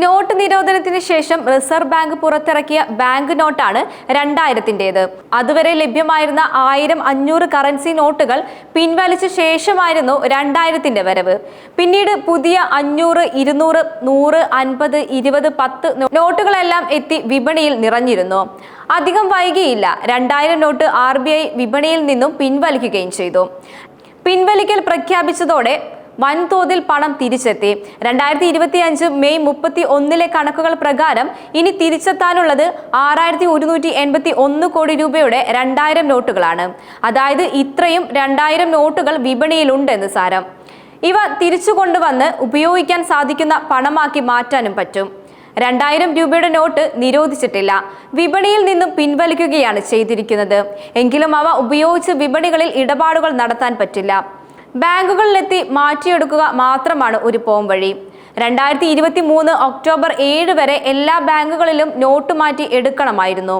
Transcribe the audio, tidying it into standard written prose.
Not നിരോധനത്തിന് ശേഷം reserve bank പുറത്തിറക്കിയ bank നോട്ടാണ് 2000-ന്റേത്. അതുവരെ ലഭ്യമായിരുന്ന 1000, 500 കറൻസി നോട്ടുകൾ പിൻവലിച്ച ശേഷമായിരുന്നു 2000-ന്റെ വരവ്. പിന്നീട് പുതിയ 500, 200, 100, 50, 20, 10 നോട്ടുകളെല്ലാം എത്തി വിപണിയിൽ നിറഞ്ഞിരുന്നു. അധികം വൈകിയില്ല 2000 നോട്ട് RBI വിപണിയിൽ നിന്നും പിൻവലിക്കുകയും ചെയ്തു. പിൻവലിക്കൽ പ്രഖ്യാപിച്ചതോടെ വൻതോതിൽ പണം തിരിച്ചെത്തി. 2025 മെയ് 31 കണക്കുകൾ പ്രകാരം ഇനി തിരിച്ചെത്താനുള്ളത് 6181 കോടി രൂപയുടെ 2000 നോട്ടുകളാണ്. അതായത് ഇത്രയും 2000 നോട്ടുകൾ വിപണിയിലുണ്ടെന്ന് സാരം. ഇവ തിരിച്ചു കൊണ്ടുവന്ന് ഉപയോഗിക്കാൻ സാധിക്കുന്ന പണമാക്കി മാറ്റാനും പറ്റും. 2000 രൂപയുടെ നോട്ട് നിരോധിച്ചിട്ടില്ല, വിപണിയിൽ നിന്നും പിൻവലിക്കുകയാണ് ചെയ്തിരിക്കുന്നത്. എങ്കിലും അവ ഉപയോഗിച്ച് വിപണികളിൽ ഇടപാടുകൾ നടത്താൻ പറ്റില്ല. ബാങ്കുകളിലെത്തി മാറ്റിയെടുക്കുക മാത്രമാണ് ഒരു പോംവഴി. 2023 ഒക്ടോബർ 7 വരെ എല്ലാ ബാങ്കുകളിലും നോട്ട് മാറ്റി എടുക്കണമായിരുന്നു.